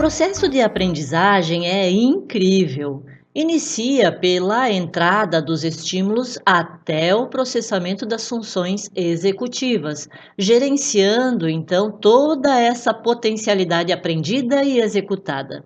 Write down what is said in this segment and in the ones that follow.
processo de aprendizagem é incrível. Inicia pela entrada dos estímulos até o processamento das funções executivas, gerenciando então toda essa potencialidade aprendida e executada.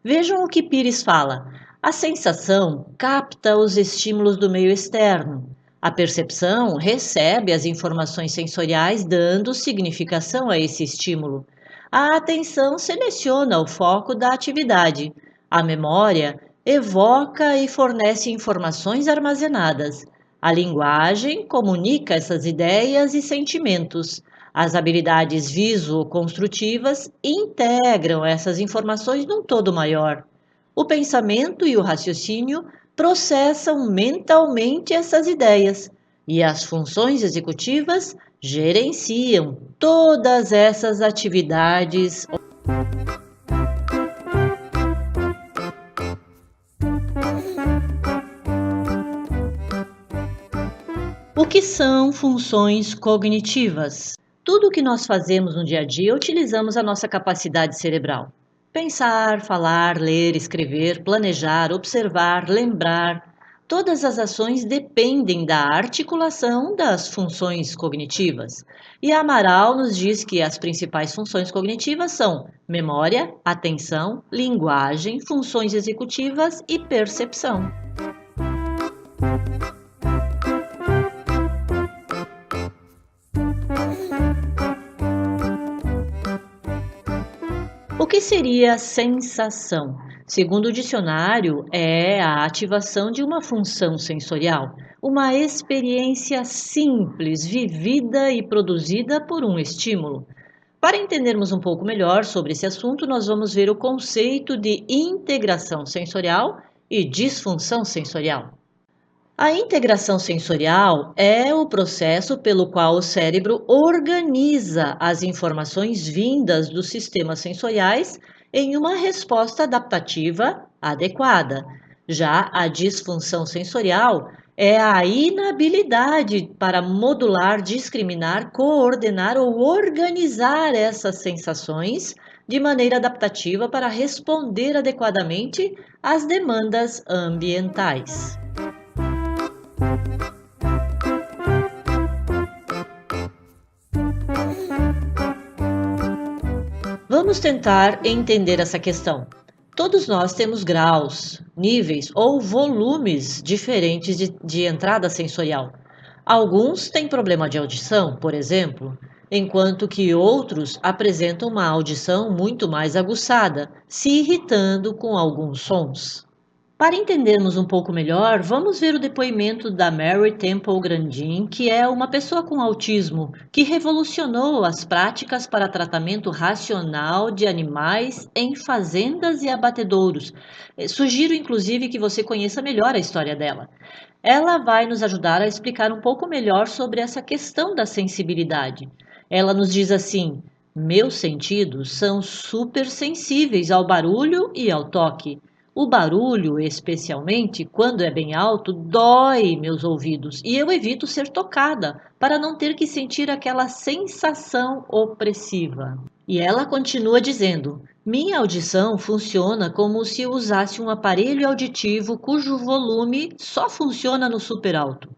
Vejam o que Pires fala. A sensação capta os estímulos do meio externo. A percepção recebe as informações sensoriais, dando significação a esse estímulo. A atenção seleciona o foco da atividade. A memória evoca e fornece informações armazenadas. A linguagem comunica essas ideias e sentimentos. As habilidades viso-construtivas integram essas informações num todo maior. O pensamento e o raciocínio processam mentalmente essas ideias, e as funções executivas gerenciam todas essas atividades. O que são funções cognitivas? Tudo o que nós fazemos no dia a dia utilizamos a nossa capacidade cerebral. Pensar, falar, ler, escrever, planejar, observar, lembrar. Todas as ações dependem da articulação das funções cognitivas. E Amaral nos diz que as principais funções cognitivas são memória, atenção, linguagem, funções executivas e percepção. O que seria sensação? Segundo o dicionário, é a ativação de uma função sensorial, uma experiência simples, vivida e produzida por um estímulo. Para entendermos um pouco melhor sobre esse assunto, nós vamos ver o conceito de integração sensorial e disfunção sensorial. A integração sensorial é o processo pelo qual o cérebro organiza as informações vindas dos sistemas sensoriais em uma resposta adaptativa adequada. Já a disfunção sensorial é a inabilidade para modular, discriminar, coordenar ou organizar essas sensações de maneira adaptativa para responder adequadamente às demandas ambientais. Vamos tentar entender essa questão. Todos nós temos graus, níveis ou volumes diferentes de entrada sensorial. Alguns têm problema de audição, por exemplo, enquanto que outros apresentam uma audição muito mais aguçada, se irritando com alguns sons. Para entendermos um pouco melhor, vamos ver o depoimento da Mary Temple Grandin, que é uma pessoa com autismo que revolucionou as práticas para tratamento racional de animais em fazendas e abatedouros. Sugiro, inclusive, que você conheça melhor a história dela. Ela vai nos ajudar a explicar um pouco melhor sobre essa questão da sensibilidade. Ela nos diz assim: meus sentidos são super sensíveis ao barulho e ao toque. O barulho, especialmente quando é bem alto, dói meus ouvidos e eu evito ser tocada para não ter que sentir aquela sensação opressiva. E ela continua dizendo: minha audição funciona como se usasse um aparelho auditivo cujo volume só funciona no super alto.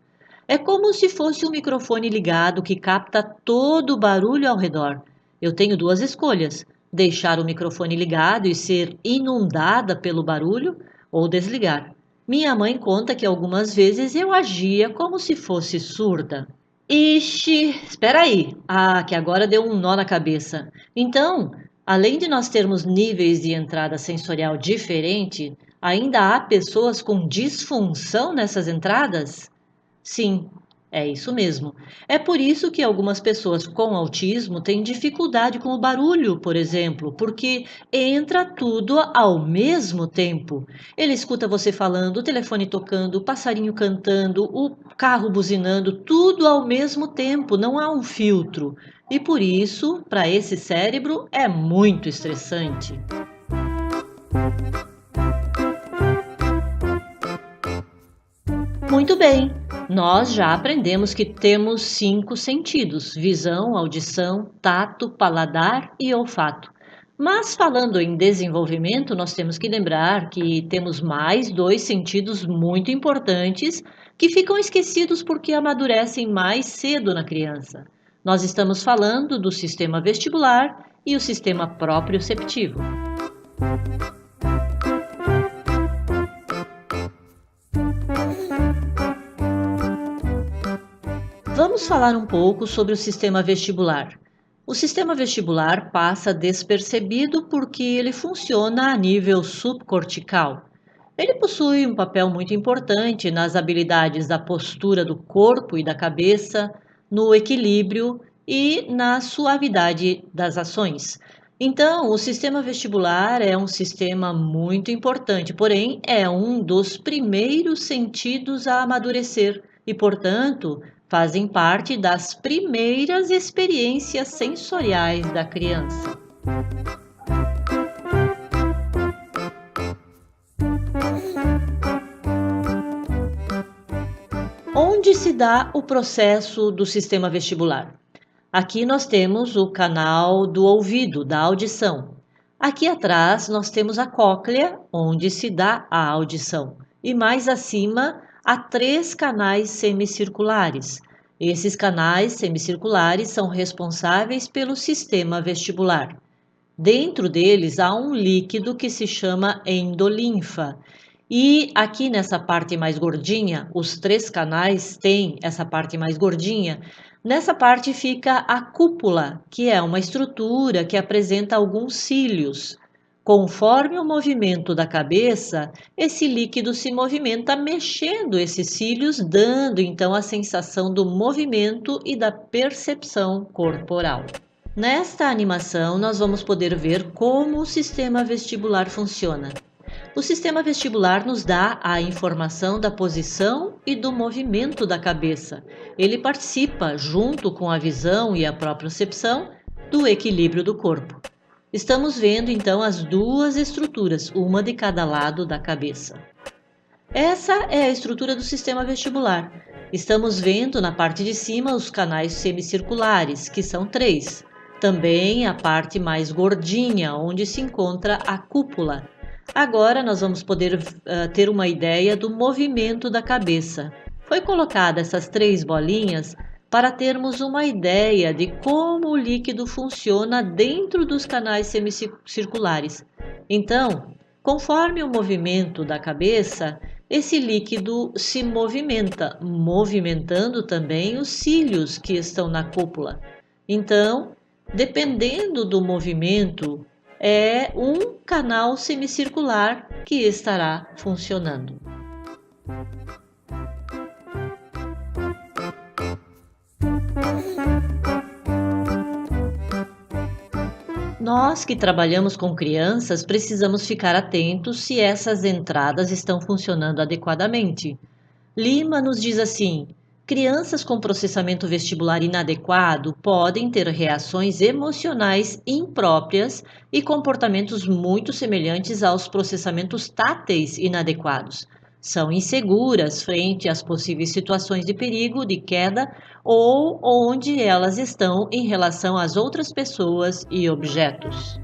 É como se fosse um microfone ligado que capta todo o barulho ao redor. Eu tenho duas escolhas: deixar o microfone ligado e ser inundada pelo barulho ou desligar. Minha mãe conta que algumas vezes eu agia como se fosse surda. Ixi, espera aí. Ah, que agora deu um nó na cabeça. Então, além de nós termos níveis de entrada sensorial diferente, ainda há pessoas com disfunção nessas entradas? Sim, é isso mesmo. É por isso que algumas pessoas com autismo têm dificuldade com o barulho, por exemplo, porque entra tudo ao mesmo tempo. Ele escuta você falando, o telefone tocando, o passarinho cantando, o carro buzinando, tudo ao mesmo tempo, não há um filtro. E por isso, para esse cérebro, é muito estressante. Muito bem, nós já aprendemos que temos 5 sentidos: visão, audição, tato, paladar e olfato. Mas falando em desenvolvimento, nós temos que lembrar que temos mais dois sentidos muito importantes que ficam esquecidos porque amadurecem mais cedo na criança. Nós estamos falando do sistema vestibular e o sistema proprioceptivo. Vamos falar um pouco sobre o sistema vestibular. O sistema vestibular passa despercebido porque ele funciona a nível subcortical. Ele possui um papel muito importante nas habilidades da postura do corpo e da cabeça, no equilíbrio e na suavidade das ações. Então, o sistema vestibular é um sistema muito importante, porém, é um dos primeiros sentidos a amadurecer e, portanto, fazem parte das primeiras experiências sensoriais da criança. Onde se dá o processo do sistema vestibular? Aqui nós temos o canal do ouvido, da audição. Aqui atrás nós temos a cóclea, onde se dá a audição. E mais acima, há três canais semicirculares. Esses canais semicirculares são responsáveis pelo sistema vestibular. Dentro deles há um líquido que se chama endolinfa. E aqui nessa parte mais gordinha, os três canais têm essa parte mais gordinha. Nessa parte fica a cúpula, que é uma estrutura que apresenta alguns cílios. Conforme o movimento da cabeça, esse líquido se movimenta mexendo esses cílios, dando então a sensação do movimento e da percepção corporal. Nesta animação, nós vamos poder ver como o sistema vestibular funciona. O sistema vestibular nos dá a informação da posição e do movimento da cabeça. Ele participa, junto com a visão e a propriocepção, do equilíbrio do corpo. Estamos vendo então as duas estruturas, uma de cada lado da cabeça. Essa é a estrutura do sistema vestibular. Estamos vendo na parte de cima os canais semicirculares, que são três. Também a parte mais gordinha, onde se encontra a cúpula. Agora nós vamos poder ter uma ideia do movimento da cabeça. Foi colocada essas três bolinhas para termos uma ideia de como o líquido funciona dentro dos canais semicirculares. Então, conforme o movimento da cabeça, esse líquido se movimenta, movimentando também os cílios que estão na cúpula. Então, dependendo do movimento, é um canal semicircular que estará funcionando. Nós que trabalhamos com crianças precisamos ficar atentos se essas entradas estão funcionando adequadamente. Lima nos diz assim: crianças com processamento vestibular inadequado podem ter reações emocionais impróprias e comportamentos muito semelhantes aos processamentos táteis inadequados. São inseguras frente às possíveis situações de perigo, de queda ou onde elas estão em relação às outras pessoas e objetos.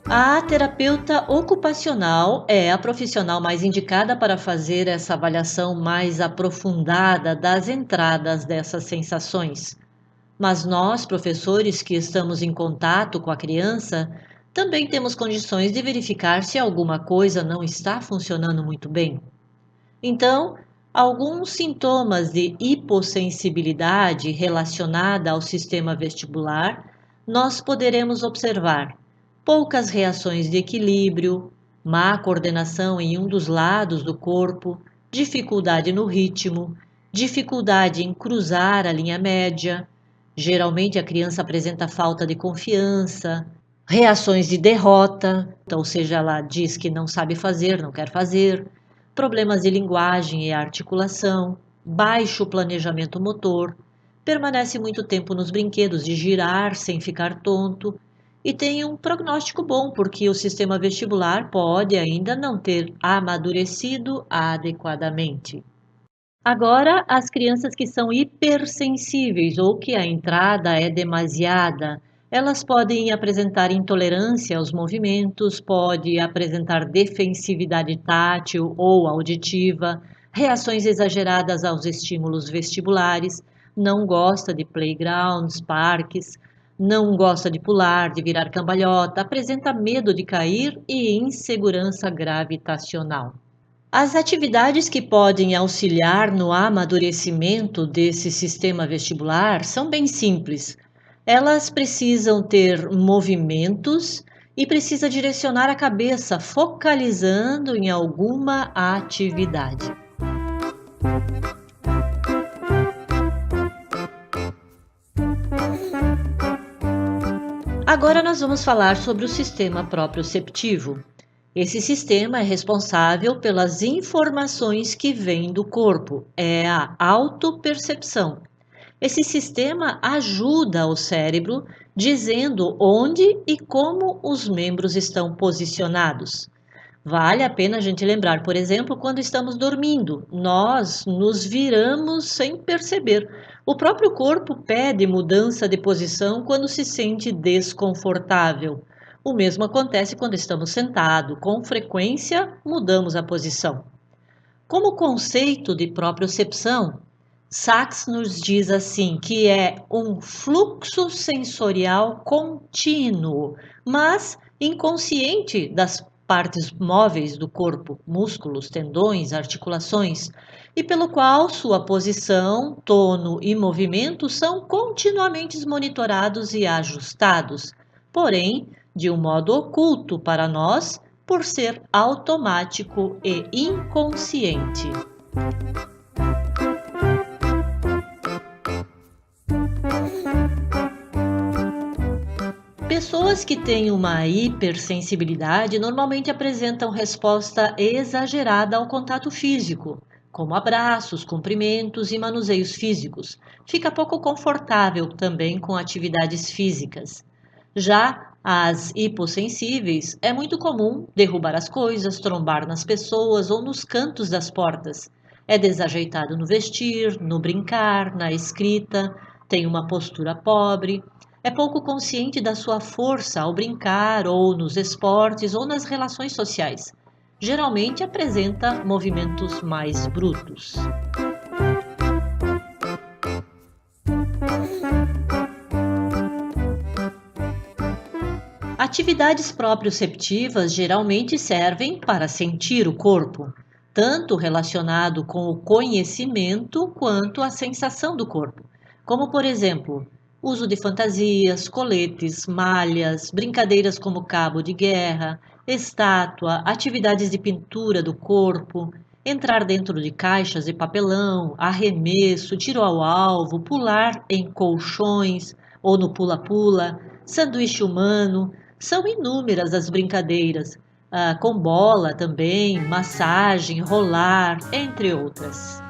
A terapeuta ocupacional é a profissional mais indicada para fazer essa avaliação mais aprofundada das entradas dessas sensações. Mas nós, professores que estamos em contato com a criança, também temos condições de verificar se alguma coisa não está funcionando muito bem. Então, alguns sintomas de hipossensibilidade relacionada ao sistema vestibular, nós poderemos observar poucas reações de equilíbrio, má coordenação em um dos lados do corpo, dificuldade no ritmo, dificuldade em cruzar a linha média. Geralmente a criança apresenta falta de confiança, reações de derrota, ou seja, ela diz que não sabe fazer, não quer fazer, problemas de linguagem e articulação, baixo planejamento motor, permanece muito tempo nos brinquedos de girar sem ficar tonto e tem um prognóstico bom porque o sistema vestibular pode ainda não ter amadurecido adequadamente. Agora, as crianças que são hipersensíveis ou que a entrada é demasiada, elas podem apresentar intolerância aos movimentos, pode apresentar defensividade tátil ou auditiva, reações exageradas aos estímulos vestibulares, não gosta de playgrounds, parques, não gosta de pular, de virar cambalhota, apresenta medo de cair e insegurança gravitacional. As atividades que podem auxiliar no amadurecimento desse sistema vestibular são bem simples. Elas precisam ter movimentos e precisa direcionar a cabeça, focalizando em alguma atividade. Agora nós vamos falar sobre o sistema proprioceptivo. Esse sistema é responsável pelas informações que vêm do corpo, é a autopercepção. Esse sistema ajuda o cérebro dizendo onde e como os membros estão posicionados. Vale a pena a gente lembrar, por exemplo, quando estamos dormindo, nós nos viramos sem perceber. O próprio corpo pede mudança de posição quando se sente desconfortável. O mesmo acontece quando estamos sentados, com frequência mudamos a posição. Como conceito de propriocepção, Sachs nos diz assim que é um fluxo sensorial contínuo, mas inconsciente das partes móveis do corpo, músculos, tendões, articulações, e pelo qual sua posição, tono e movimento são continuamente monitorados e ajustados, porém, de um modo oculto para nós, por ser automático e inconsciente. Pessoas que têm uma hipersensibilidade normalmente apresentam resposta exagerada ao contato físico, como abraços, cumprimentos e manuseios físicos. Fica pouco confortável também com atividades físicas. Já as hipossensíveis, é muito comum derrubar as coisas, trombar nas pessoas ou nos cantos das portas. É desajeitado no vestir, no brincar, na escrita, tem uma postura pobre, é pouco consciente da sua força ao brincar ou nos esportes ou nas relações sociais. Geralmente apresenta movimentos mais brutos. Atividades proprioceptivas geralmente servem para sentir o corpo, tanto relacionado com o conhecimento quanto a sensação do corpo, como por exemplo, uso de fantasias, coletes, malhas, brincadeiras como cabo de guerra, estátua, atividades de pintura do corpo, entrar dentro de caixas de papelão, arremesso, tiro ao alvo, pular em colchões ou no pula-pula, sanduíche humano. São inúmeras as brincadeiras, com bola também, massagem, rolar, entre outras.